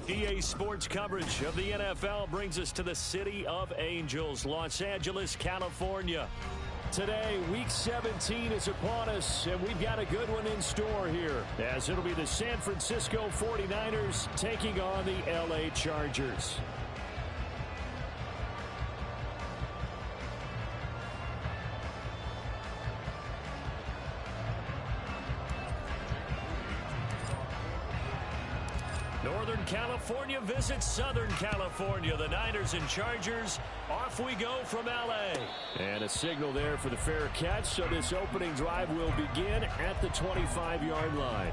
EA Sports coverage of the NFL brings us to the City of Angels, Los Angeles, California. Today, Week 17 is upon us, and we've got a good one in store here, as it'll be the San Francisco 49ers taking on the LA Chargers. Northern California visits Southern California. The Niners and Chargers, off we go from LA. And a signal there for the fair catch, so this opening drive will begin at the 25-yard line.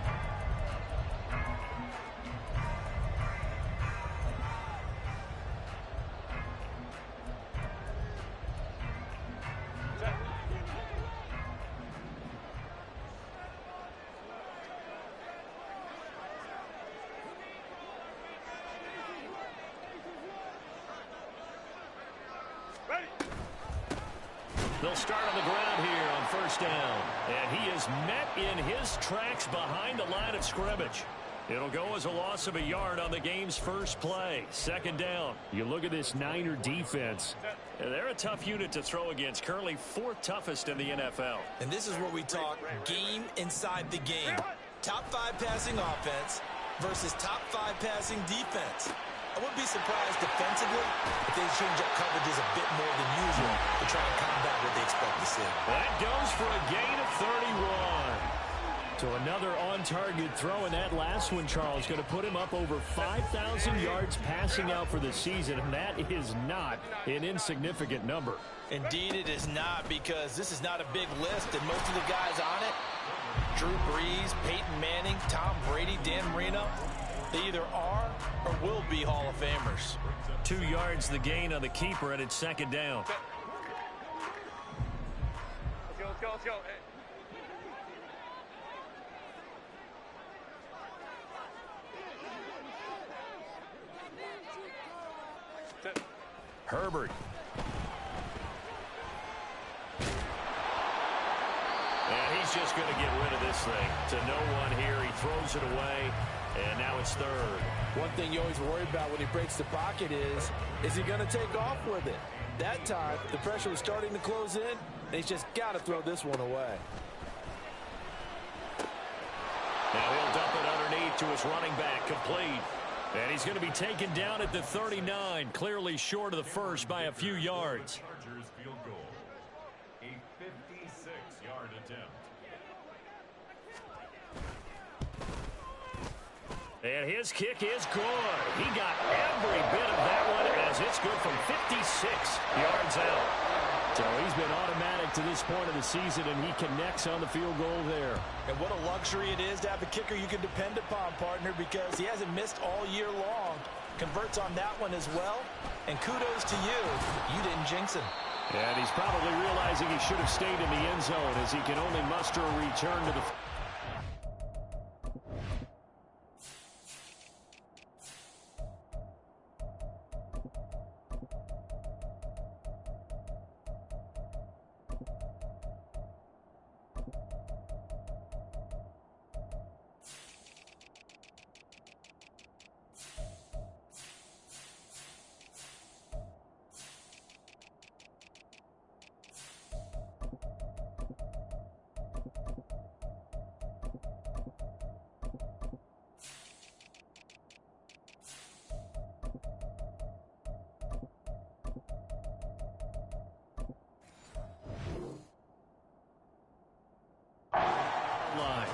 They'll start on the ground here on first down. And he is met in his tracks behind the line of scrimmage. It'll go as a loss of a yard on the game's first play. Second down. You look at this Niner defense. They're a tough unit to throw against. Currently fourth toughest in the NFL. And this is where we talk game inside the game. Top 5 passing offense versus top 5 passing defense. I wouldn't be surprised defensively if they change up coverages a bit more than usual to try and combat what they expect to see. That goes for a gain of 31. So another on-target throw, and that last one, Charles, going to put him up over 5,000 yards passing out for the season, and that is not an insignificant number. Indeed it is not, because this is not a big list, and most of the guys on it, Drew Brees, Peyton Manning, Tom Brady, Dan Marino, they either are or will be Hall of Famers. 2 yards the gain on the keeper, and it's second down. Let's go. Herbert. And he's just going to get rid of this thing. To no one here. He throws it away. And now it's third. One thing you always worry about when he breaks the pocket is he going to take off with it? That time, the pressure was starting to close in, and he's just got to throw this one away. Now he'll dump it underneath to his running back, complete. And he's going to be taken down at the 39, clearly short of the first by a few yards. Chargers field goal, a 56-yard attempt. And his kick is good. He got every bit of that one as it's good from 56 yards out. So he's been automatic to this point of the season, and he connects on the field goal there. And what a luxury it is to have a kicker you can depend upon, partner, because he hasn't missed all year long. Converts on that one as well. And kudos to you. You didn't jinx him. And he's probably realizing he should have stayed in the end zone as he can only muster a return to the... line.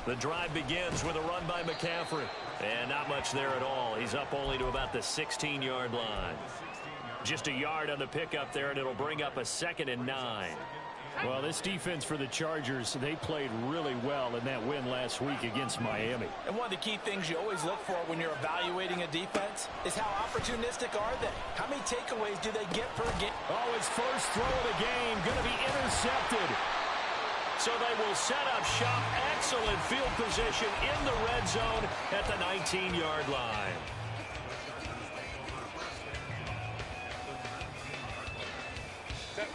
The drive begins with a run by McCaffrey. And not much there at all. He's up only to about the 16-yard line. Just a yard on the pickup there, and it'll bring up a 2nd and 9. Well, this defense for the Chargers, they played really well in that win last week against Miami. And one of the key things you always look for when you're evaluating a defense is how opportunistic are they? How many takeaways do they get per game? Oh, his first throw of the game going to be intercepted. So they will set up shop. Excellent field position in the red zone at the 19-yard line.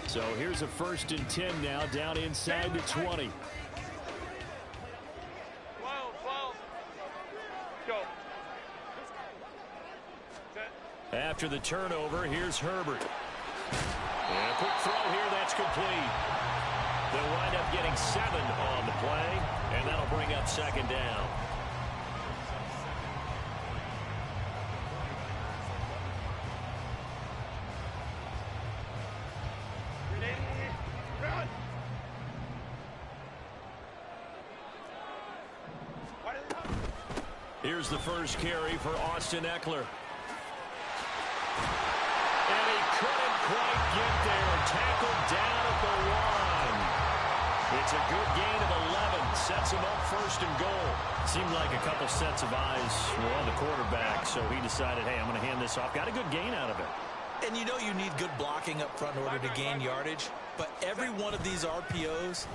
So here's a 1st and 10 now, down inside the 20. 12. Go. After the turnover, here's Herbert. And a quick throw here, that's complete. They'll wind up getting 7 on the play, and that'll bring up 2nd down. Here's the first carry for Austin Eckler. And he couldn't quite get there. Tackled down at the 1. It's a good gain of 11. Sets him up 1st and goal. Seemed like a couple sets of eyes were on the quarterback, so he decided, hey, I'm going to hand this off. Got a good gain out of it. And you know you need good blocking up front in order to gain yardage. But every one of these RPOs,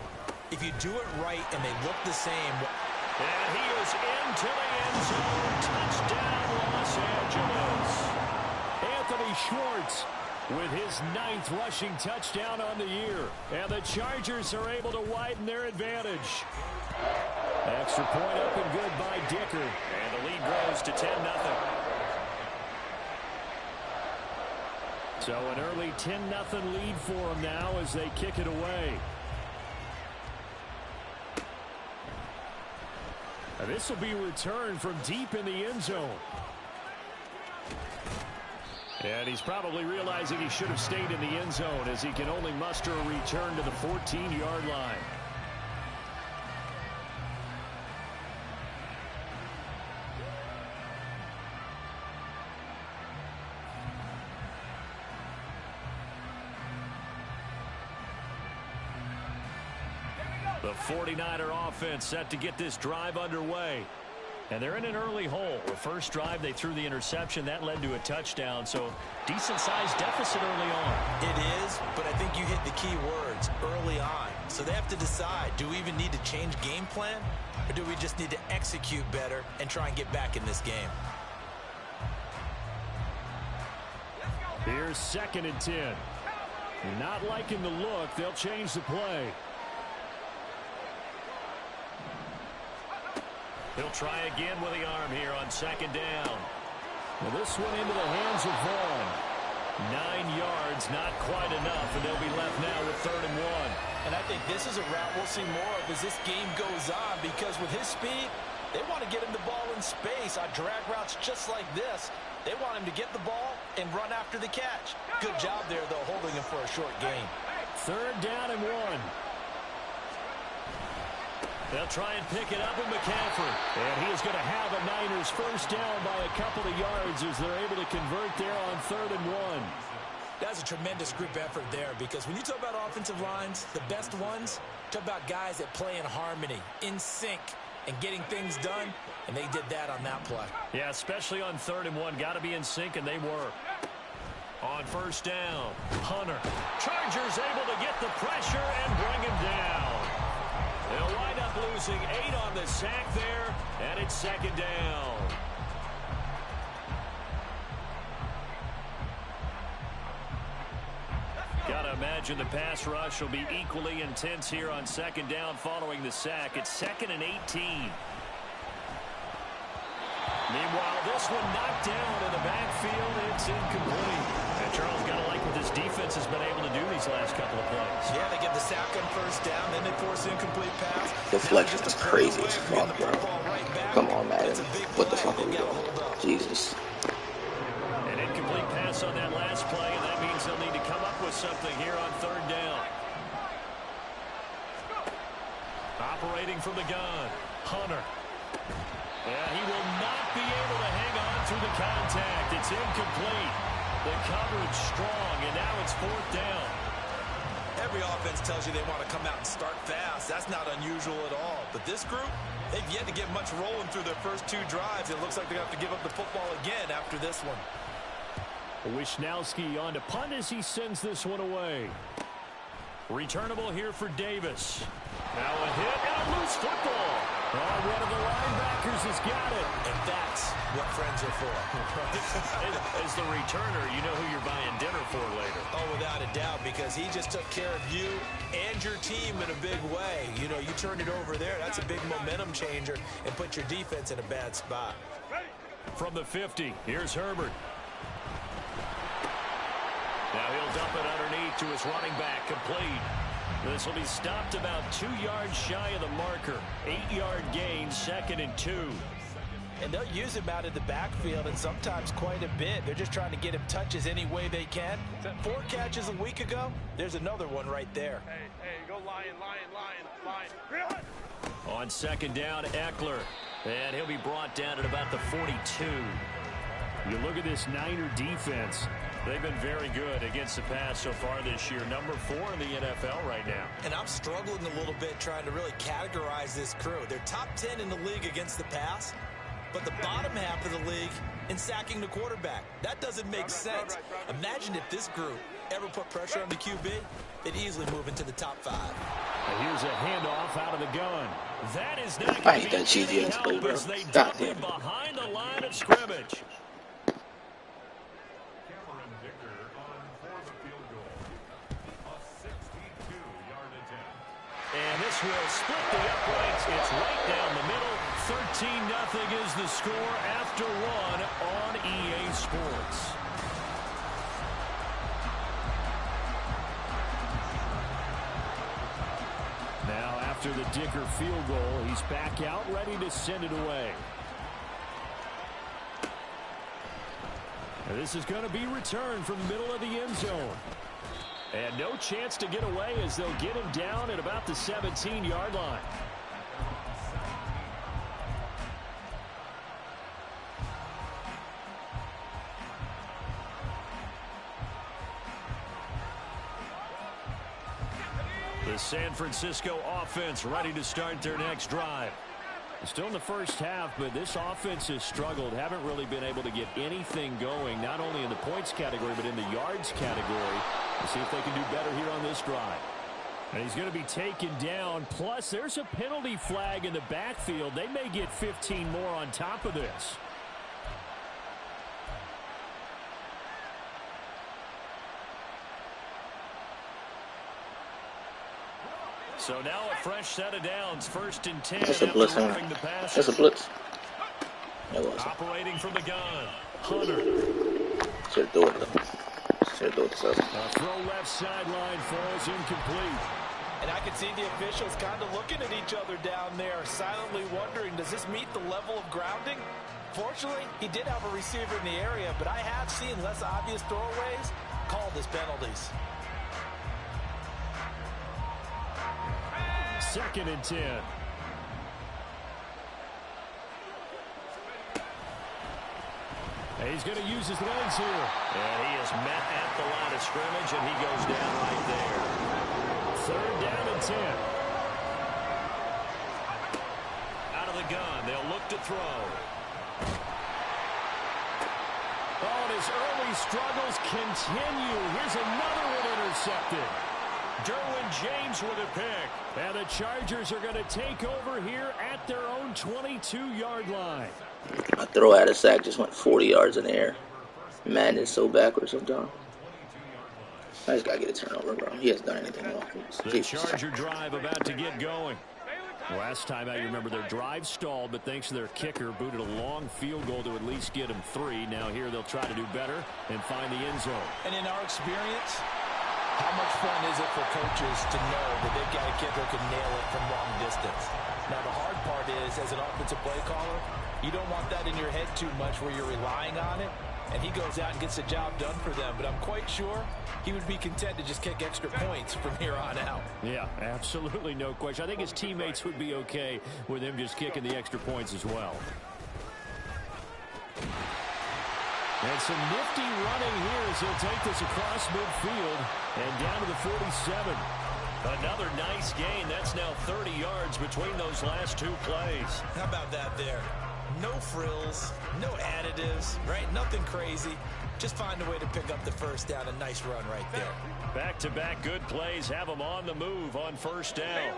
if you do it right and they look the same. And he is into the end zone. Touchdown, Los Angeles. Anthony Schwartz with his 9th rushing touchdown on the year. And the Chargers are able to widen their advantage. Extra point up and good by Dicker. And the lead grows to 10-0. So an early 10-0 lead for them now as they kick it away. And this will be returned from deep in the end zone. And he's probably realizing he should have stayed in the end zone as he can only muster a return to the 14-yard line. The 49er offense set to get this drive underway. And they're in an early hole. The first drive, they threw the interception. That led to a touchdown. So decent-sized deficit early on. It is, but I think you hit the key words, early on. So they have to decide, do we even need to change game plan? Or do we just need to execute better and try and get back in this game? Here's 2nd and 10. Not liking the look. They'll change the play. He'll try again with the arm here on 2nd down. Well, this one into the hands of Vaughn. 9 yards, not quite enough, and they'll be left now with 3rd and 1. And I think this is a route we'll see more of as this game goes on, because with his speed, they want to get him the ball in space on drag routes just like this. They want him to get the ball and run after the catch. Good job there, though, holding him for a short gain. 3rd down and 1. They'll try and pick it up with McCaffrey. And he is going to have a Niners first down by a couple of yards as they're able to convert there on 3rd and 1. That's a tremendous group effort there, because when you talk about offensive lines, the best ones, talk about guys that play in harmony, in sync, and getting things done, and they did that on that play. Yeah, especially on 3rd and 1. Got to be in sync, and they were. On 1st down, Hunter. Chargers able to get the pressure and bring him down. They'll wind up losing 8 on the sack there, and it's 2nd down. Gotta imagine the pass rush will be equally intense here on 2nd down following the sack. It's 2nd and 18. Meanwhile, this one knocked down in the backfield. It's incomplete. And Charles, got to like what this defense has been able to do these last couple of plays. Yeah, they get the sack on 1st down, then they force an incomplete pass. Deflection is crazy as fuck, bro. Come on, man. What the fuck are we doing? Jesus. An incomplete pass on that last play, and that means they'll need to come up with something here on 3rd down. Operating from the gun, Hunter. Yeah, he will not be able to hang on through the contact. It's incomplete. The coverage strong, and now it's 4th down. Every offense tells you they want to come out and start fast. That's not unusual at all. But this group, they've yet to get much rolling through their first 2 drives. It looks like they're going to have to give up the football again after this one. Wisnowski on to punt as he sends this one away. Returnable here for Davis. Now a hit and a loose football. Oh, one of the linebackers has got it. And that's what friends are for. As the returner, you know who you're buying dinner for later. Oh, without a doubt, because he just took care of you and your team in a big way. You know, you turned it over there. That's a big momentum changer and put your defense in a bad spot. From the 50, here's Herbert. Now he'll dump it underneath to his running back, complete. This will be stopped about 2 yards shy of the marker. 8-yard gain, 2nd and 2. And they'll use him out of the backfield, and sometimes quite a bit. They're just trying to get him touches any way they can. 4 catches a week ago. There's another one right there. Hey, go lion. On 2nd down, Eckler. And he'll be brought down at about the 42. You look at this Niner defense. They've been very good against the pass so far this year. Number 4 in the NFL right now. And I'm struggling a little bit trying to really categorize this crew. They're top 10 in the league against the pass, but the bottom half of the league in sacking the quarterback. That doesn't make sense. Imagine if this group ever put pressure on the QB, they'd easily move into the top 5. And here's a handoff out of the gun. That is not I hate that cheesy ass play, bro. as they God dump damn it it. behind the line of scrimmage. And this will split the uprights. It's right down the middle. 13-0 is the score after 1 on EA Sports. Now after the Dicker field goal, he's back out ready to send it away. And this is going to be returned from the middle of the end zone. And no chance to get away as they'll get him down at about the 17-yard line. The San Francisco offense ready to start their next drive. Still in the first half, but this offense has struggled. Haven't really been able to get anything going, not only in the points category, but in the yards category. We'll see if they can do better here on this drive. And he's going to be taken down. Plus, there's a penalty flag in the backfield. They may get 15 more on top of this. So now a fresh set of downs. 1st and 10. That's a blitz, huh? That's a blitz. That was Operating from the gun. Hunter. Should do it, though. Should do it, so. A throw left sideline falls incomplete. And I can see the officials kind of looking at each other down there, silently wondering, does this meet the level of grounding? Fortunately, he did have a receiver in the area, but I have seen less obvious throwaways called as penalties. 2nd and 10. And he's going to use his legs here. And he is met at the line of scrimmage, and he goes down right there. 3rd down and 10. Out of the gun, they'll look to throw. Oh, and his early struggles continue. Here's another one intercepted. Derwin James with a pick. And the Chargers are going to take over here at their own 22-yard line. My throw out of sack just went 40 yards in the air. Man is so backwards sometimes. I just got to get a turnover, bro. He hasn't done anything wrong. The Charger drive about to get going. Last time out, you remember their drive stalled, but thanks to their kicker, booted a long field goal to at least get them 3. Now here they'll try to do better and find the end zone. And in our experience, how much fun is it for coaches to know that they've got a kicker who can nail it from long distance? Now, the hard part is, as an offensive play caller, you don't want that in your head too much where you're relying on it. And he goes out and gets the job done for them. But I'm quite sure he would be content to just kick extra points from here on out. Yeah, absolutely no question. I think his teammates would be okay with him just kicking the extra points as well. And some nifty running here as he'll take this across midfield and down to the 47. Another nice gain. That's now 30 yards between those last two plays. How about that there? No frills, no additives, right? Nothing crazy. Just find a way to pick up the first down. A nice run right there. Back-to-back good plays have him on the move on first down.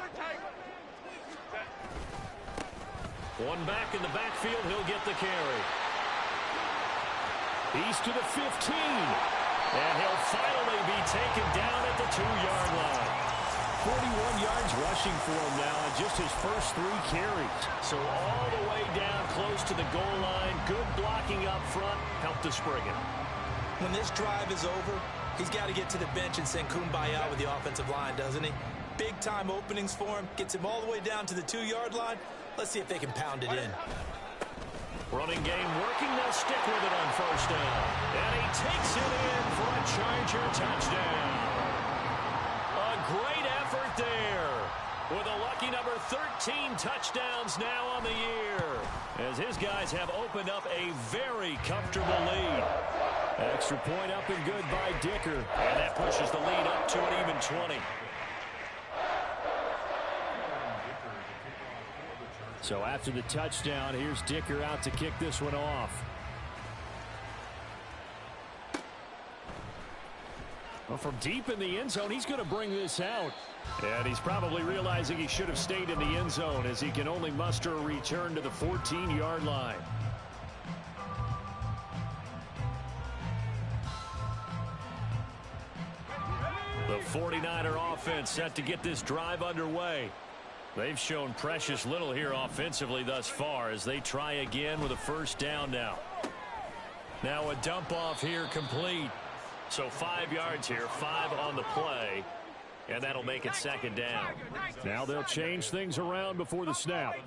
One back in the backfield. He'll get the carry. He's to the 15. And he'll finally be taken down at the 2-yard line. 41 yards rushing for him now on just his first 3 carries. So all the way down close to the goal line. Good blocking up front. Helped to spring it. When this drive is over, he's got to get to the bench and sing kumbaya with the offensive line, doesn't he? Big-time openings for him. Gets him all the way down to the 2-yard line. Let's see if they can pound it in. Running game working. They'll stick with it on first down. And he takes it in for a Charger touchdown. A great effort there. With a lucky number 13 touchdowns now on the year. As his guys have opened up a very comfortable lead. Extra point up and good by Dicker. And that pushes the lead up to an even 20. So after the touchdown, here's Dicker out to kick this one off. Well, from deep in the end zone, he's going to bring this out. And he's probably realizing he should have stayed in the end zone as he can only muster a return to the 14-yard line. The 49er offense set to get this drive underway. They've shown precious little here offensively thus far as they try again with a first down now. Now a dump off here complete. So 5 yards here, 5 on the play. And that'll make it second down. Now they'll change things around before the snap.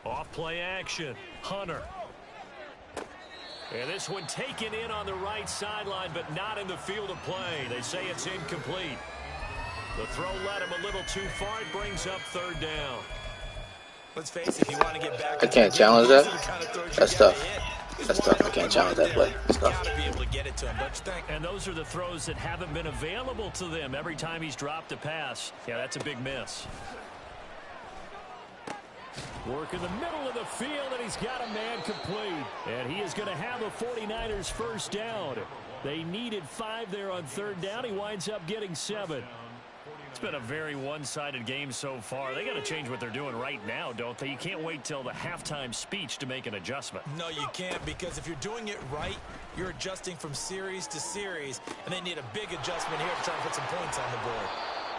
Off play action. Hunter. And this one taken in on the right sideline, but not in the field of play. They say it's incomplete. The throw led him a little too far. It brings up third down. Let's face it, if you want to get back. I can't challenge that. That's tough. That's tough. I can't challenge that play. It's tough. Gotta be able to get it to him, don't you think? And those are the throws that haven't been available to them every time he's dropped a pass. Yeah, that's a big miss. Work in the middle of the field, and he's got a man complete. And he is going to have a 49ers first down. They needed 5 there on third down. He winds up getting 7. It's been a very one-sided game so far. They got to change what they're doing right now, don't they? You can't wait till the halftime speech to make an adjustment. No, you can't, because if you're doing it right, you're adjusting from series to series, and they need a big adjustment here to try and put some points on the board.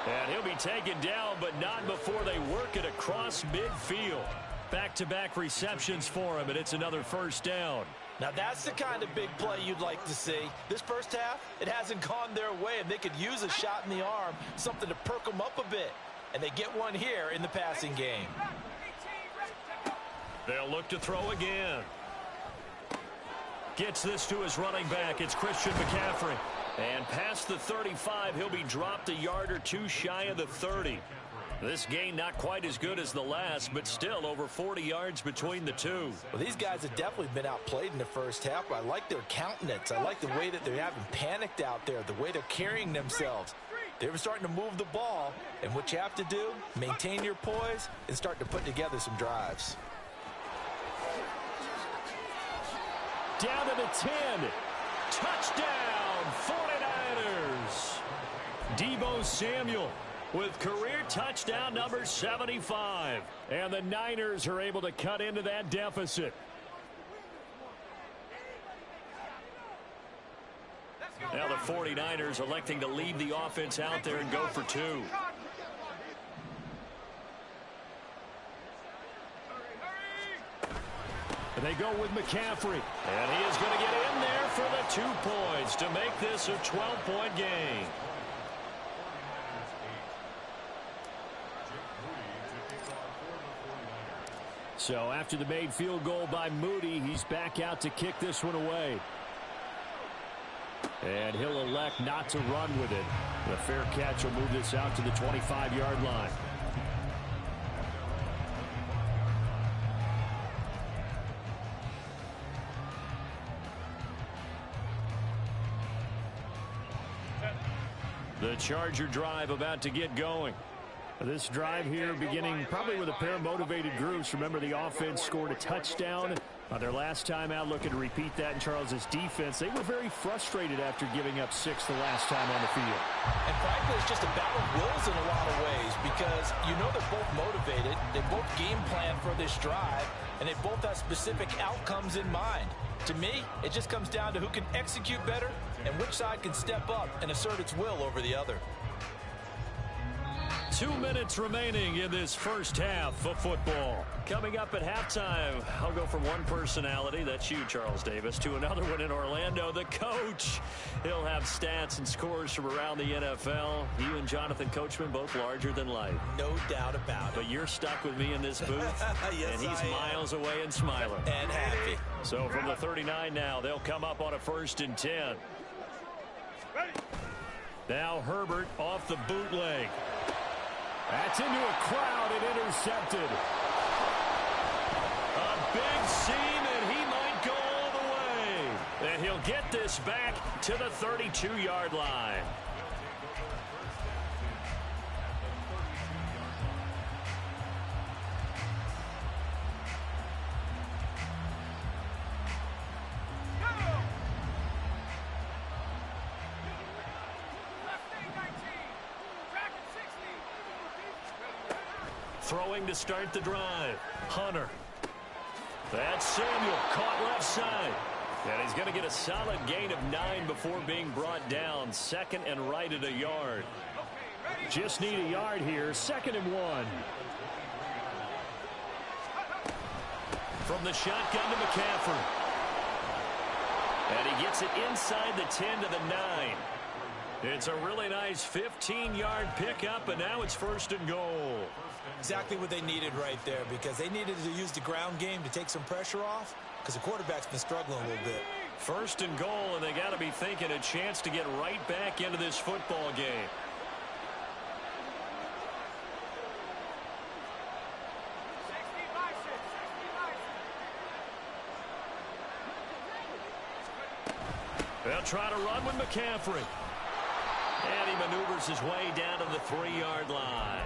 And he'll be taken down, but not before they work it across midfield. Back-to-back receptions for him, and it's another first down. Now that's the kind of big play you'd like to see. This first half, it hasn't gone their way, and they could use a shot in the arm, something to perk them up a bit. And they get one here in the passing game. They'll look to throw again. Gets this to his running back. It's Christian McCaffrey. And past the 35, he'll be dropped a yard or two shy of the 30. This gain not quite as good as the last, but still over 40 yards between the two. Well, these guys have definitely been outplayed in the first half, but I like their countenance. I like the way that they haven't panicked out there, the way they're carrying themselves. They were starting to move the ball, and what you have to do, maintain your poise and start to put together some drives. Down to the 10. Touchdown, 49ers. Deebo Samuel with career touchdown number 75. And the Niners are able to cut into that deficit. Now the 49ers electing to leave the offense out there and go for 2. And they go with McCaffrey. And he is going to get in there for the 2 points to make this a 12-point game. So after the made field goal by Moody, he's back out to kick this one away. And he'll elect not to run with it. The fair catch will move this out to the 25-yard line. The Charger drive about to get going. This drive here beginning probably with a pair of motivated groups. Remember, the offense scored a touchdown their last time out. Looking to repeat that in Charles's defense. They were very frustrated after giving up 6 the last time on the field. And frankly, it's just a battle of wills in a lot of ways because you know they're both motivated. They both game plan for this drive, and they both have specific outcomes in mind. To me, it just comes down to who can execute better and which side can step up and assert its will over the other. 2 minutes remaining in this first half of football. Coming up at halftime, I'll go from one personality, that's you, Charles Davis, to another one in Orlando, the coach. He'll have stats and scores from around the NFL. You and Jonathan Coachman, both larger than life. No doubt about it. But you're stuck with me in this booth, Yes, and he's I am. miles away and smiling. And happy. So from the 39 now, they'll come up on a 1st and 10. Now Herbert off the bootleg. That's into a crowd and intercepted. A big seam, and he might go all the way. And he'll get this back to the 32-yard line. Throwing to start the drive. Hunter. That's Samuel caught left side. And he's going to get a solid gain of 9 before being brought down. 2nd and right at a yard. Just need a yard here. 2nd and 1. From the shotgun to McCaffrey. And he gets it inside the 10 to the 9. It's a really nice 15-yard pickup, and now it's 1st and goal. Exactly what they needed right there because they needed to use the ground game to take some pressure off because the quarterback's been struggling a little bit. 1st and goal, and they got to be thinking a chance to get right back into this football game. They'll try to run with McCaffrey. And he maneuvers his way down to the 3-yard line.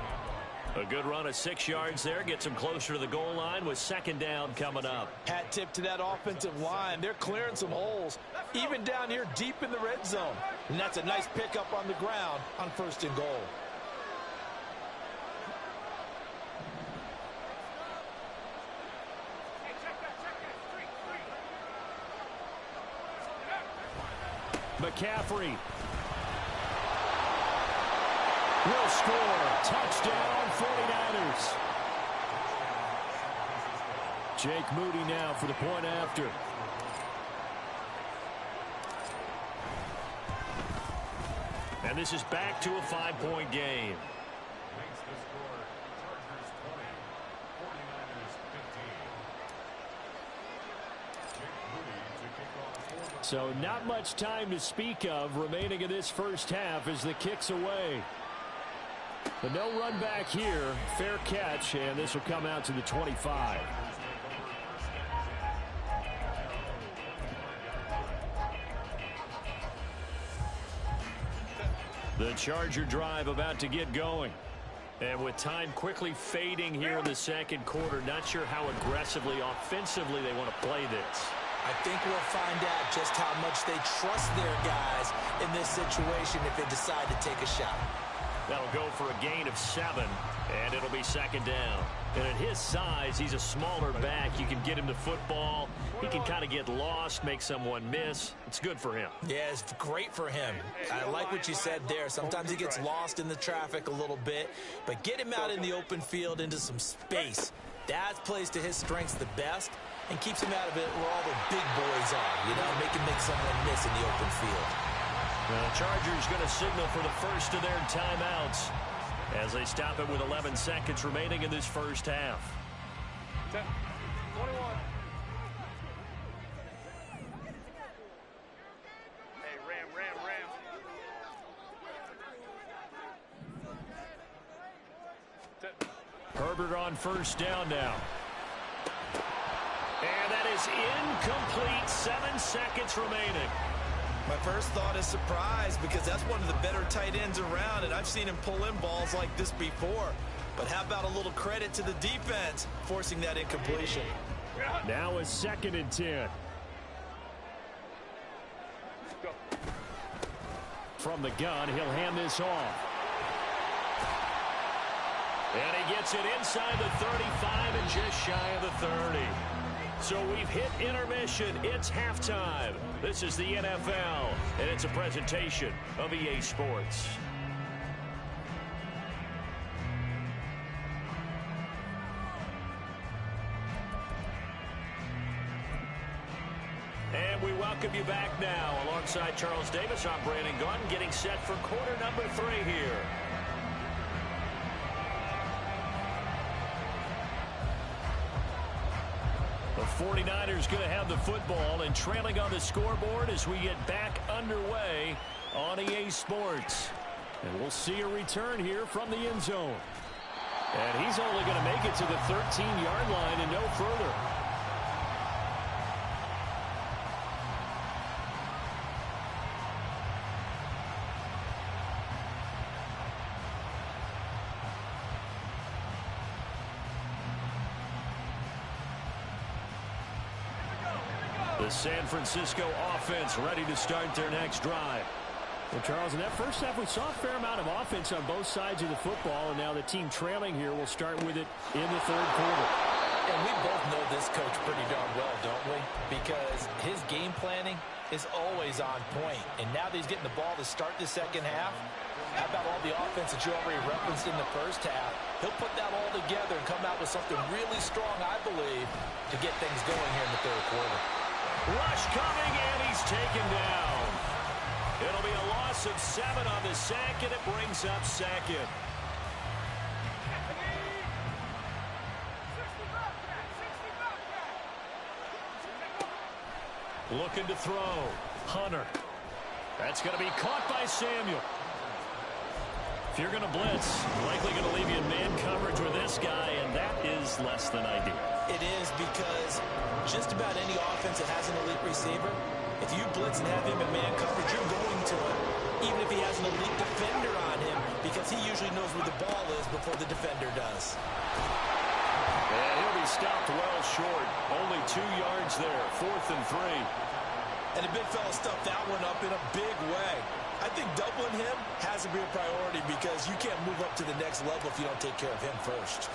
A good run of 6 yards there. Gets him closer to the goal line with 2nd down coming up. Hat tip to that offensive line. They're clearing some holes, even down here deep in the red zone. And that's a nice pickup on the ground on 1st and goal. McCaffrey will score. Touchdown, 49ers. Jake Moody now for the point after. And this is back to a 5-point game. Makes the score Chargers 20, 49ers 15. Jake Moody to kick off for the So not much time to speak of remaining in this first half as the kick's away. But no run back here. Fair catch, and this will come out to the 25. The Charger drive about to get going. And with time quickly fading here in the 2nd quarter, not sure how aggressively, offensively they want to play this. I think we'll find out just how much they trust their guys in this situation if they decide to take a shot. That'll go for a gain of 7, and it'll be 2nd down. And at his size, he's a smaller back. You can get him the football. He can kind of get lost, make someone miss. It's good for him. Yeah, it's great for him. I like what you said there. Sometimes he gets lost in the traffic a little bit, but get him out in the open field into some space. That plays to his strengths the best and keeps him out of it where all the big boys are, you know, make someone miss in the open field. The Chargers going to signal for the first of their timeouts as they stop it with 11 seconds remaining in this first half. 10, 21. Hey, Ram. Herbert on 1st down now. And that is incomplete. 7 seconds remaining. My first thought is surprise because that's one of the better tight ends around, and I've seen him pull in balls like this before. But how about a little credit to the defense forcing that incompletion? Now a 2nd and 10. From the gun, he'll hand this off. And he gets it inside the 35 and just shy of the 30. So we've hit intermission. It's halftime. This is the NFL, and it's a presentation of EA Sports. And we welcome you back now. Alongside Charles Davis, I'm Brandon Gunn, getting set for quarter number 3 here. The 49ers going to have the football and trailing on the scoreboard as we get back underway on EA Sports. And we'll see a return here from the end zone. And he's only going to make it to the 13-yard line and no further. The San Francisco offense ready to start their next drive. Well, Charles, in that first half, we saw a fair amount of offense on both sides of the football, and now the team trailing here will start with it in the 3rd quarter. And we both know this coach pretty darn well, don't we? Because his game planning is always on point. And now that he's getting the ball to start the second half, how about all the offense that you already referenced in the first half? He'll put that all together and come out with something really strong, I believe, to get things going here in the 3rd quarter. Rush coming, and he's taken down. It'll be a loss of 7 on the sack, and it brings up 2nd. Looking to throw. Hunter. That's going to be caught by Samuel. If you're going to blitz, likely going to leave you in man coverage with this guy, and that is less than ideal. It is because just about any offense that has an elite receiver, if you blitz and have him in man coverage, you're going to him, even if he has an elite defender on him, because he usually knows where the ball is before the defender does. And he'll be stopped well short. Only 2 yards there, 4th and 3. And the big fella stuffed that one up in a big way. I think doubling him has to be a priority because you can't move up to the next level if you don't take care of him first.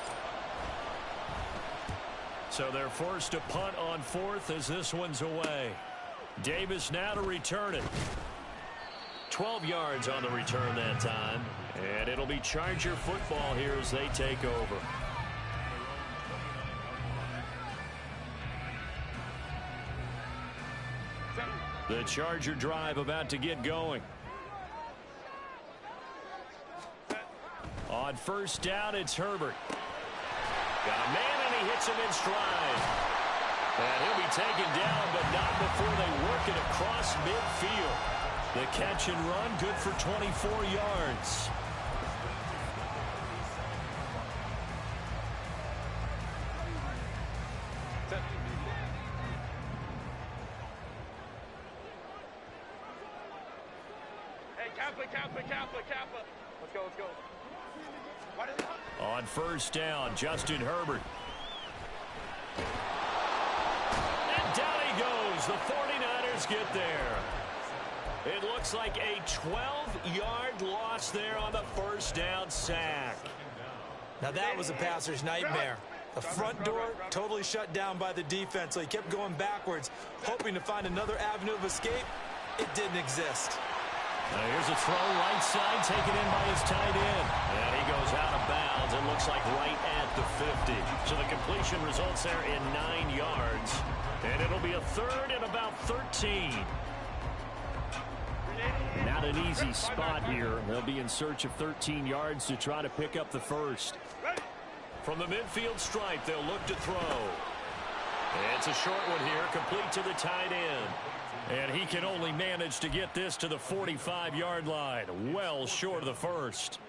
So they're forced to punt on 4th as this one's away. Davis now to return it. 12 yards on the return that time. And it'll be Charger football here as they take over. The Charger drive about to get going. On 1st down, it's Herbert. Got a man, and he hits him in stride. And he'll be taken down, but not before they work it across midfield. The catch and run, good for 24 yards. Kappa. Let's go. On 1st down, Justin Herbert. And down he goes. The 49ers get there. It looks like a 12-yard loss there on the 1st down sack. Now that was a passer's nightmare. The front door totally shut down by the defense, so he kept going backwards, hoping to find another avenue of escape. It didn't exist. Here's a throw right side taken in by his tight end. And he goes out of bounds. It looks like right at the 50. So the completion results there in 9 yards. And it'll be a 3rd and about 13. Not an easy spot here. They'll be in search of 13 yards to try to pick up the 1st. From the midfield stripe, they'll look to throw. It's a short one here, complete to the tight end. And he can only manage to get this to the 45-yard line, well short of the 1st.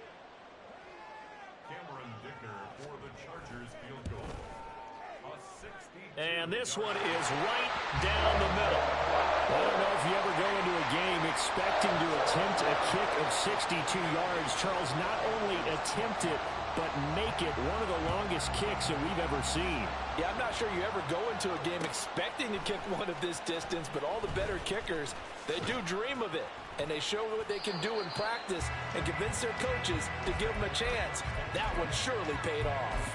And this one is right down the middle. I don't know if you ever go into a game expecting to attempt a kick of 62 yards. Charles, not only attempt it, but make it one of the longest kicks that we've ever seen. Yeah, I'm not sure you ever go into a game expecting to kick one of this distance, but all the better kickers, they do dream of it. And they show what they can do in practice and convince their coaches to give them a chance. That one surely paid off.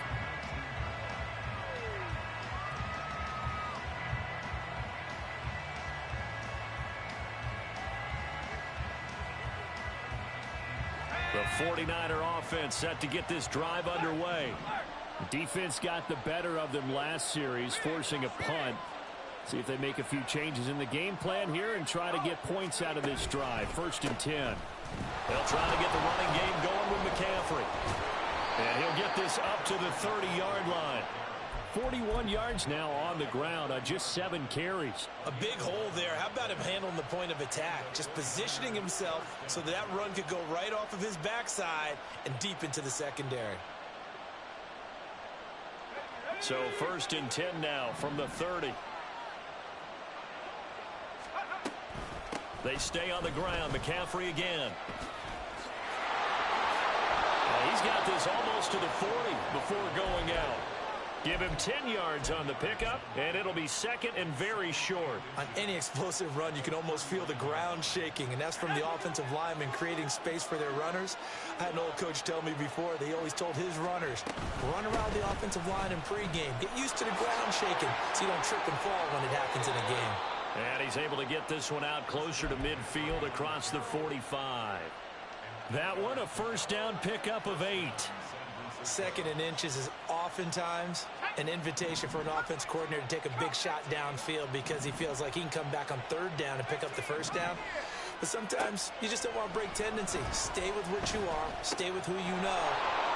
The 49er offense set to get this drive underway. The defense got the better of them last series, forcing a punt. See if they make a few changes in the game plan here and try to get points out of this drive. 1st and 10. They'll try to get the running game going with McCaffrey. And he'll get this up to the 30-yard line. 41 yards now on the ground on just 7 carries. A big hole there. How about him handling the point of attack? Just positioning himself so that run could go right off of his backside and deep into the secondary. So 1st and 10 now from the 30. They stay on the ground. McCaffrey again. He's got this almost to the 40 before going out. Give him 10 yards on the pickup, and it'll be 2nd and very short. On any explosive run, you can almost feel the ground shaking, and that's from the offensive linemen creating space for their runners. I had an old coach tell me before, they always told his runners, run around the offensive line in pregame. Get used to the ground shaking so you don't trip and fall when it happens in a game. And he's able to get this one out closer to midfield across the 45. That one, a 1st down pickup of 8. 2nd and inches is oftentimes an invitation for an offense coordinator to take a big shot downfield because he feels like he can come back on 3rd down and pick up the 1st down. But sometimes you just don't want to break tendency. Stay with what you are, stay with who you know,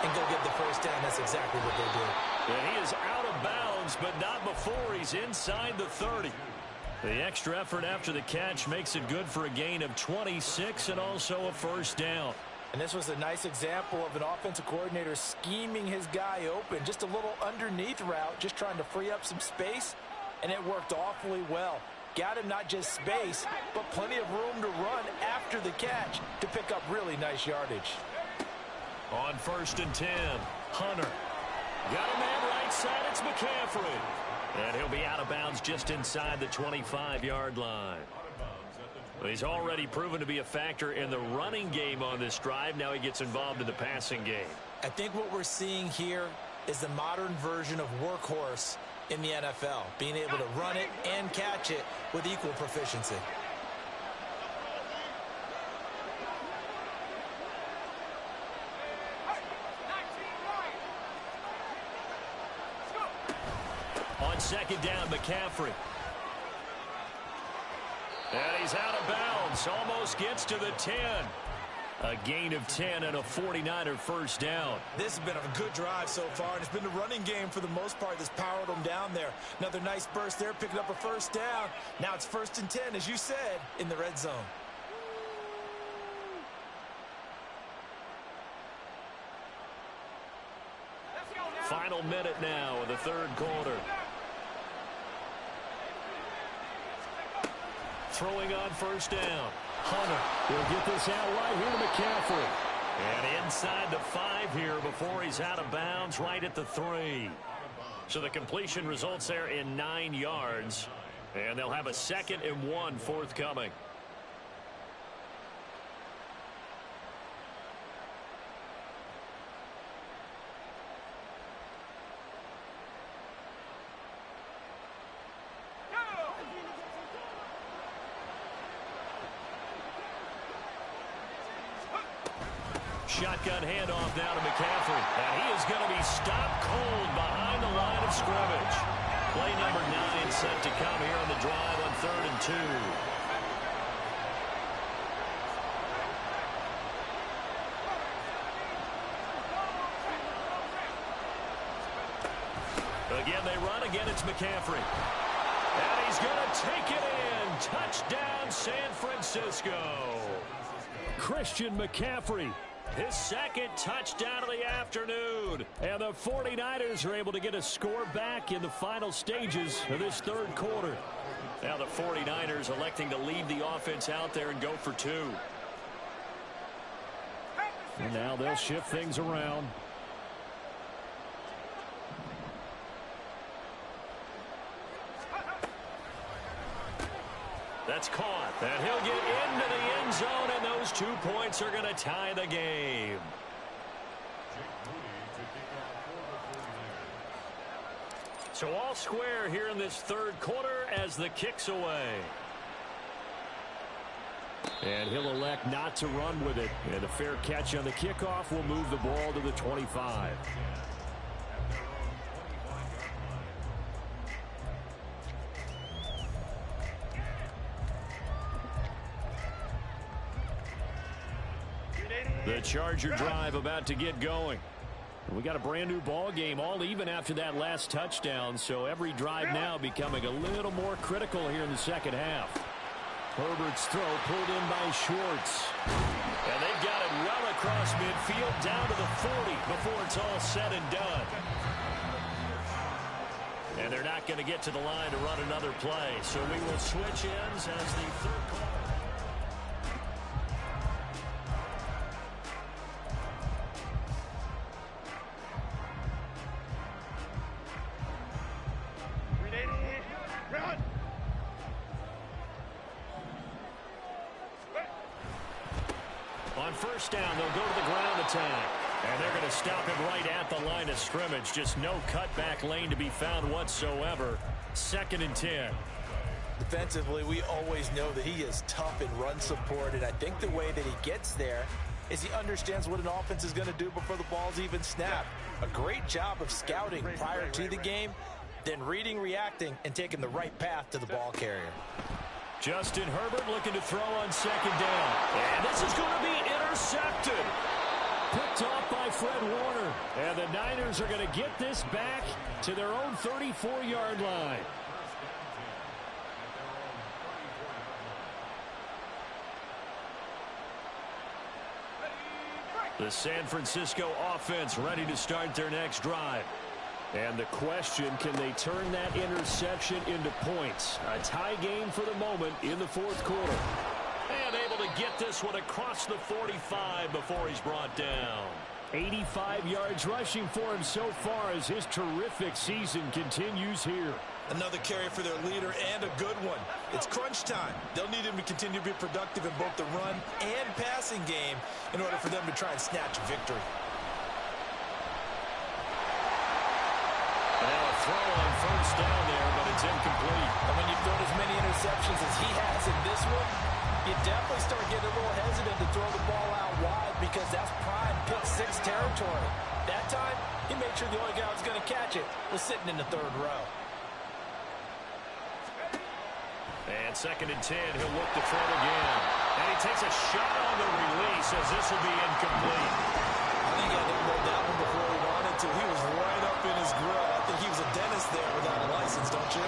and go get the 1st down. That's exactly what they do. And he is out of bounds, but not before he's inside the 30. The extra effort after the catch makes it good for a gain of 26 and also a 1st down. And this was a nice example of an offensive coordinator scheming his guy open. Just a little underneath route, just trying to free up some space, and it worked awfully well. Got him not just space, but plenty of room to run after the catch to pick up really nice yardage. On 1st and 10, Hunter. Got a man right side, it's McCaffrey. And he'll be out of bounds just inside the 25-yard line. He's already proven to be a factor in the running game on this drive. Now he gets involved in the passing game. I think what we're seeing here is the modern version of workhorse in the NFL, being able to run it and catch it with equal proficiency. On 2nd down, McCaffrey. And he's out of bounds. Almost gets to the 10. A gain of 10 and a 49er 1st down. This has been a good drive so far, and it's been the running game for the most part that's powered them down there. Another nice burst there, picking up a 1st down. Now it's 1st and 10, as you said, in the red zone. Final minute now of the 3rd quarter. Throwing on 1st down. Hunter. He'll get this out right here to McCaffrey. And inside the 5 here before he's out of bounds, right at the 3. So the completion results there in 9 yards. And they'll have a 2nd and 1 forthcoming. Shotgun handoff now to McCaffrey. And he is going to be stopped cold behind the line of scrimmage. Play number 9 set to come here on the drive on 3rd and 2. Again, they run. Again, it's McCaffrey. And he's going to take it in. Touchdown, San Francisco. Christian McCaffrey. His 2nd touchdown of the afternoon. And the 49ers are able to get a score back in the final stages of this 3rd quarter. Now the 49ers electing to leave the offense out there and go for two. And now they'll shift things around. That's caught. And he'll get into the end zone, and those 2 points are going to tie the game. So all square here in this third quarter as the kick's away. And he'll elect not to run with it. And a fair catch on the kickoff will move the ball to the 25. The Charger drive about to get going. We got a brand new ball game, all even after that last touchdown, so every drive now becoming a little more critical here in the second half. Herbert's throw pulled in by Schwartz. And they've got it well across midfield down to the 40 before it's all said and done. And they're not going to get to the line to run another play, so we will switch ends as the third quarter. On first down, they'll go to the ground attack. And they're going to stop him right at the line of scrimmage. Just no cutback lane to be found whatsoever. 2nd and 10. Defensively, we always know that he is tough in run support, and I think the way that he gets there is he understands what an offense is going to do before the ball's even snapped. A great job of scouting prior to the game, then reading, reacting, and taking the right path to the ball carrier. Justin Herbert looking to throw on 2nd down. And this is going to be intercepted. Picked off by Fred Warner. And the Niners are going to get this back to their own 34-yard line. The San Francisco offense ready to start their next drive. And the question, can they turn that interception into points? A tie game for the moment in the fourth quarter. And able to get this one across the 45 before he's brought down. 85 yards rushing for him so far as his terrific season continues here. Another carry for their leader and a good one. It's crunch time. They'll need him to continue to be productive in both the run and passing game in order for them to try and snatch victory. Now a throw on first down there, but it's incomplete. And when you've thrown as many interceptions as he has in this one, you definitely start getting a little hesitant to throw the ball out wide because that's prime pick-6 territory. That time, he made sure the only guy who was going to catch it was sitting in the third row. And 2nd and 10, he'll look to throw again. And he takes a shot on the release as this will be incomplete. I think he had to hold that one before he wanted to. He was right up in his grill. I think he was a dentist there without a license, don't you?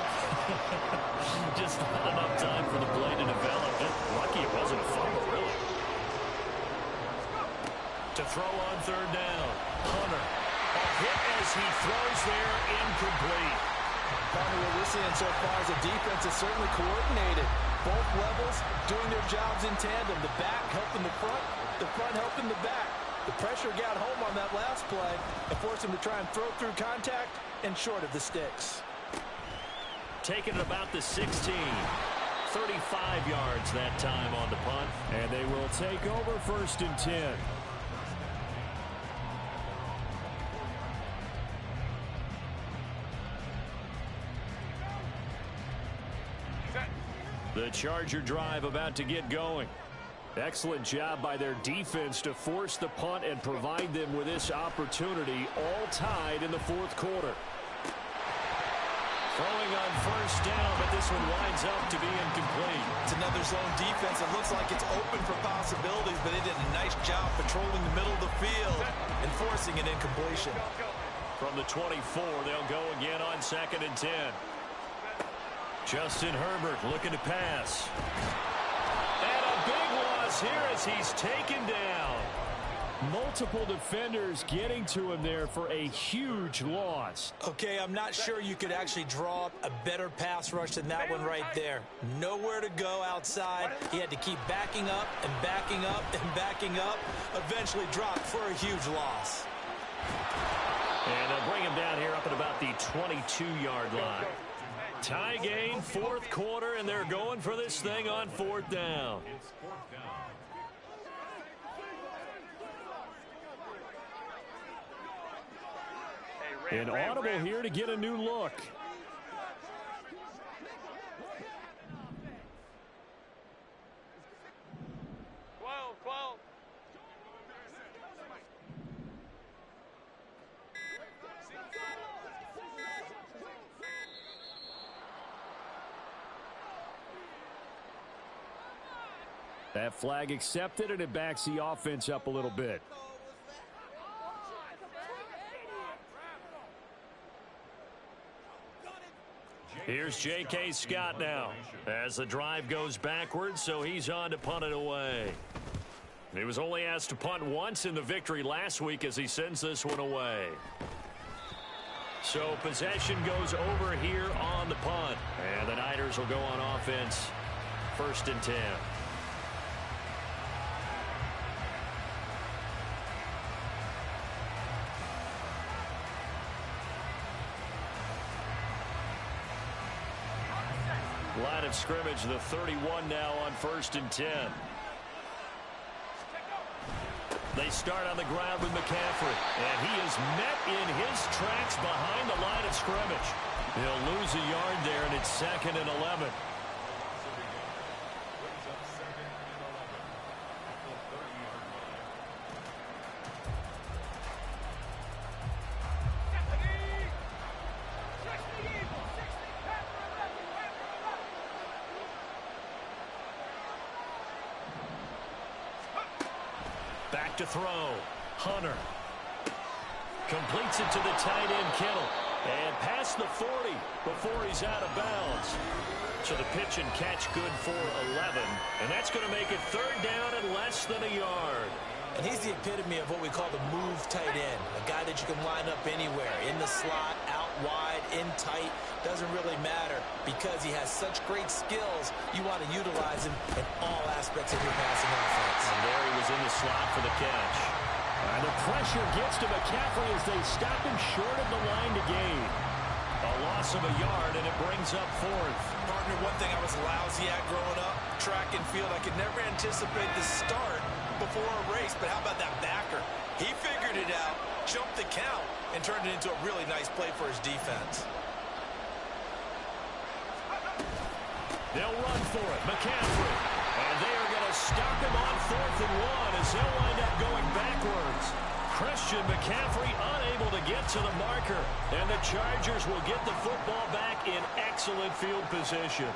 Just not enough time for the play to develop. Lucky it wasn't a fumble, really. To throw on 3rd down. Hunter. A hit as he throws there, incomplete. Probably what we're seeing so far is a defense is certainly coordinated. Both levels doing their jobs in tandem. The back helping the front helping the back. The pressure got home on that last play and forced him to try and throw through contact and short of the sticks. Taking it about the 16. 35 yards that time on the punt. And they will take over 1st and 10. The Charger drive about to get going. Excellent job by their defense to force the punt and provide them with this opportunity, all tied in the fourth quarter. Throwing on first down, but this one winds up to be incomplete. It's another zone defense. It looks like it's open for possibilities, but they did a nice job patrolling the middle of the field and forcing an incompletion. From the 24, they'll go again on 2nd and 10. Justin Herbert looking to pass. And a big loss here as he's taken down. Multiple defenders getting to him there for a huge loss. Okay, I'm not sure you could actually draw up a better pass rush than that one right there. Nowhere to go outside. He had to keep backing up and backing up and backing up. Eventually dropped for a huge loss. And they'll bring him down here up at about the 22-yard line. Tie game, fourth quarter, and they're going for this thing on fourth down. An audible here to get a new look. That flag accepted, and it backs the offense up a little bit. Here's J.K. Scott now as the drive goes backwards, so he's on to punt it away. He was only asked to punt once in the victory last week as he sends this one away. So possession goes over here on the punt, and the Niners will go on offense, 1st and 10. Line of scrimmage, the 31 now on 1st and 10. They start on the ground with McCaffrey, and he is met in his tracks behind the line of scrimmage. He'll lose a yard there, and it's 2nd and 11. Back to throw. Hunter completes it to the tight end, Kittle, and past the 40 before he's out of bounds. So the pitch and catch good for 11, and that's going to make it 3rd down and less than a yard. And he's the epitome of what we call the move tight end, a guy that you can line up anywhere, in the slot, out wide, in tight, doesn't really matter because he has such great skills. You want to utilize him in all aspects of your passing offense. And there he was in the slot for the catch. And the pressure gets to McCaffrey as they stop him short of the line to gain. A loss of a yard, and it brings up 4th. Partner, one thing I was lousy at growing up, track and field, I could never anticipate the start before a race, but how about that backer? He figured it out, jumped the count, and turned it into a really nice play for his defense. They'll run for it. McCaffrey. And they are going to stop him on 4th and 1 as they'll wind up going backwards. Christian McCaffrey unable to get to the marker. And the Chargers will get the football back in excellent field position.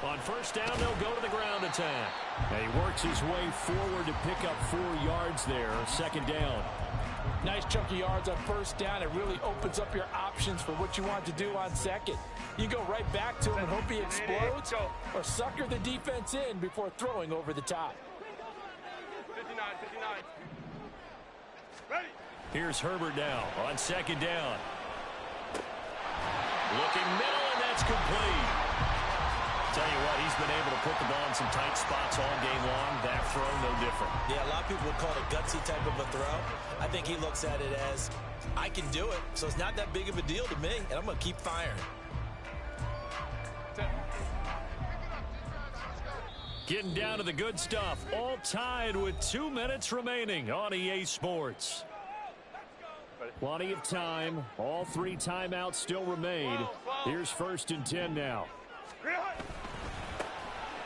On 1st down, they'll go to the ground attack. And he works his way forward to pick up 4 yards there. 2nd down. Nice chunky yards on 1st down. It really opens up your options for what you want to do on 2nd. You go right back to him and hope he explodes, or sucker the defense in before throwing over the top. 59. Ready. Here's Herbert now on 2nd down. Looking middle, and that's complete. Tell you what, he's been able to put the ball in some tight spots all game long. That throw, no different. Yeah, a lot of people would call it a gutsy type of a throw. I think he looks at it as, I can do it, so it's not that big of a deal to me, and I'm going to keep firing. Getting down to the good stuff. All tied with 2 minutes remaining on EA Sports. Plenty of time. All 3 timeouts still remain. Here's 1st and 10 now.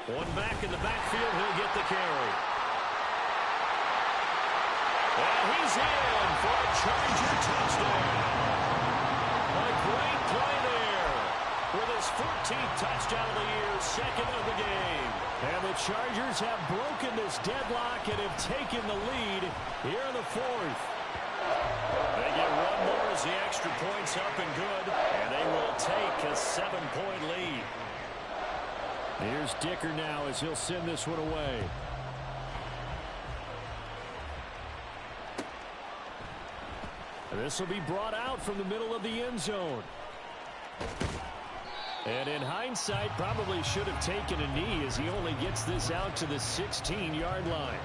One back in the backfield. He'll get the carry. And he's in for a Charger touchdown. A great play there with his 14th touchdown of the year, 2nd of the game. And the Chargers have broken this deadlock and have taken the lead here in the 4th. They get one more as the extra point's up and good, and they will take a 7-point lead. Here's Dicker now as he'll send this one away. This will be brought out from the middle of the end zone. And in hindsight, probably should have taken a knee as he only gets this out to the 16-yard line.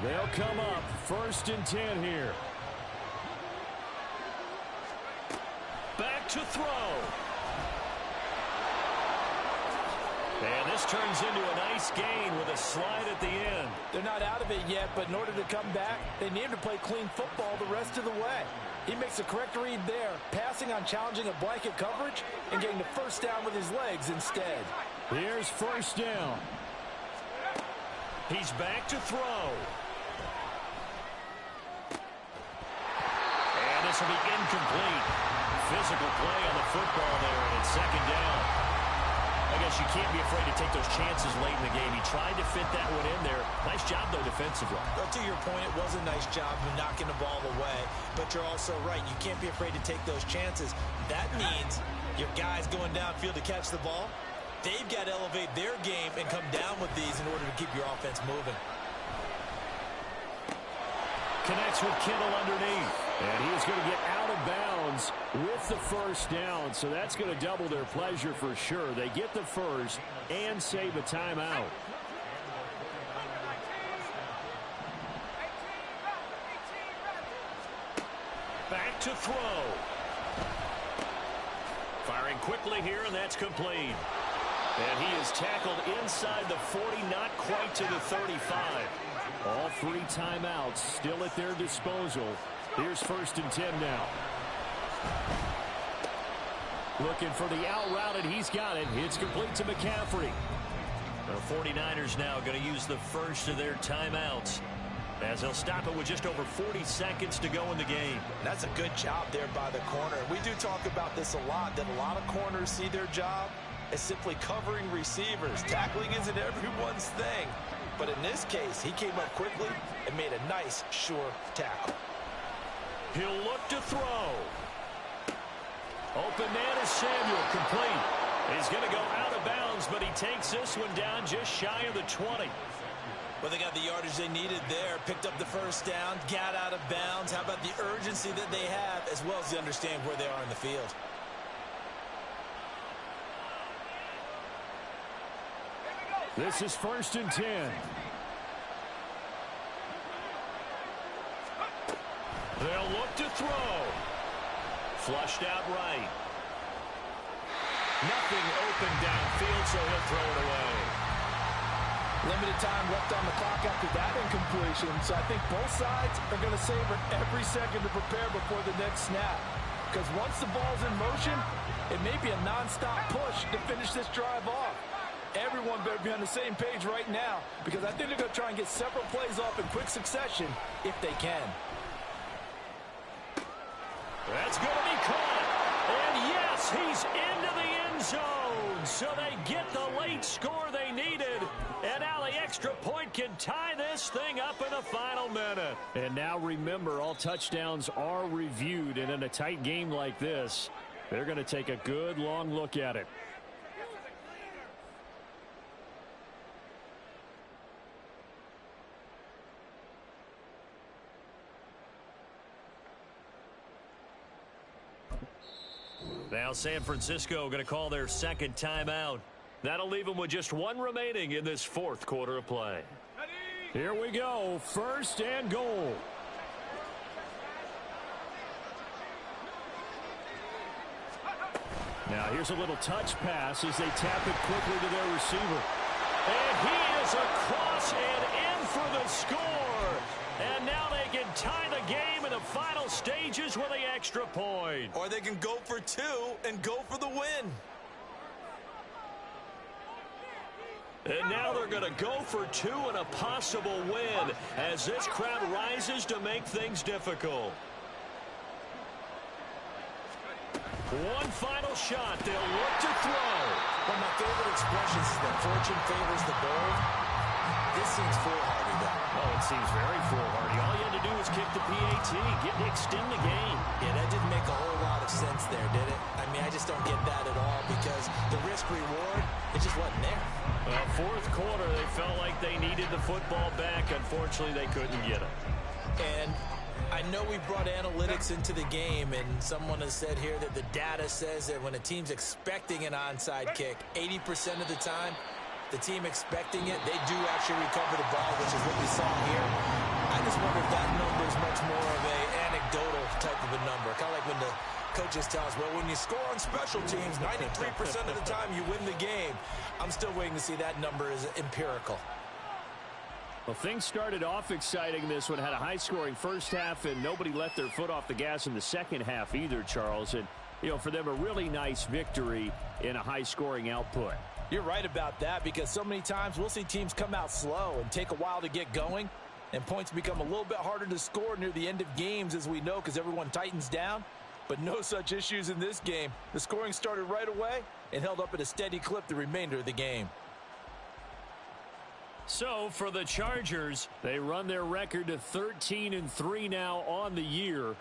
They'll come up 1st and 10 here. Back to throw. And this turns into a nice gain with a slide at the end. They're not out of it yet, but in order to come back, they need to play clean football the rest of the way. He makes a correct read there, passing on challenging a blanket coverage and getting the first down with his legs instead. Here's 1st down. He's back to throw. And this will be incomplete. Physical play on the football there, and it's 2nd down. I guess you can't be afraid to take those chances late in the game. He tried to fit that one in there. Nice job, though, defensively. Well, to your point, it was a nice job of knocking the ball away. But you're also right. You can't be afraid to take those chances. That means your guys going downfield to catch the ball, they've got to elevate their game and come down with these in order to keep your offense moving. Connects with Kittle underneath. And he is going to get out of bounds with the 1st down. So that's going to double their pleasure for sure. They get the 1st and save a timeout. Back to throw. Firing quickly here, and that's complete. And he is tackled inside the 40, not quite to the 35. All 3 timeouts still at their disposal. Here's 1st and 10 now. Looking for the out route, and he's got it. It's complete to McCaffrey. The 49ers now going to use the first of their timeouts, as they'll stop it with just over 40 seconds to go in the game. That's a good job there by the corner. We do talk about this a lot, that a lot of corners see their job as simply covering receivers. Tackling isn't everyone's thing. But in this case, he came up quickly and made a nice, sure tackle. He'll look to throw. Open man is Samuel, complete. He's going to go out of bounds, but he takes this one down just shy of the 20. Well, they got the yardage they needed there, picked up the 1st down, got out of bounds. How about the urgency that they have, as well as they understand where they are in the field? This is 1st and 10. They'll look to throw. Flushed out right. Nothing open downfield, so he'll throw it away. Limited time left on the clock after that incompletion, so I think both sides are going to savor every second to prepare before the next snap. Because once the ball's in motion, it may be a non-stop push to finish this drive off. Everyone better be on the same page right now, because I think they're going to try and get several plays off in quick succession if they can. That's going to be caught. And yes, he's into the end zone. So they get the late score they needed. And now the extra point can tie this thing up in the final minute. And now remember, all touchdowns are reviewed. And in a tight game like this, they're going to take a good long look at it. Now San Francisco going to call their 2nd timeout. That'll leave them with just 1 remaining in this 4th quarter of play. Here we go. 1st and goal. Now here's a little touch pass as they tap it quickly to their receiver. And he is across and in for the score. And now they can tie the game in the final stages with the extra point. Or they can go for 2 and go for the win. And now they're going to go for 2 and a possible win as this crowd rises to make things difficult. One final shot. They'll look to throw. One of my favorite expressions is that fortune favors the bold. This seems foolhardy, though. Oh, it seems very foolhardy. All you had to do was kick the PAT, extend the game. Yeah, that didn't make a whole lot of sense there, did it? I mean, I just don't get that at all because the risk-reward, it just wasn't there. Well, fourth quarter, they felt like they needed the football back. Unfortunately, they couldn't get it. And I know we brought analytics into the game, and someone has said here that the data says that when a team's expecting an onside kick, 80% of the time, the team expecting it, they do actually recover the ball, which is what we saw here. I just wonder if that number is much more of an anecdotal type of a number. Kind of like when the coaches tell us, well, when you score on special teams, 93% of the time you win the game. I'm still waiting to see that number is empirical. Well, things started off exciting. This one had a high-scoring first half, and nobody let their foot off the gas in the second half either, Charles. And, you know, for them, a really nice victory in a high-scoring output. You're right about that because so many times we'll see teams come out slow and take a while to get going, and points become a little bit harder to score near the end of games, as we know, because everyone tightens down. But no such issues in this game. The scoring started right away and held up at a steady clip the remainder of the game. So for the Chargers, They run their record to 13-3 now on the year.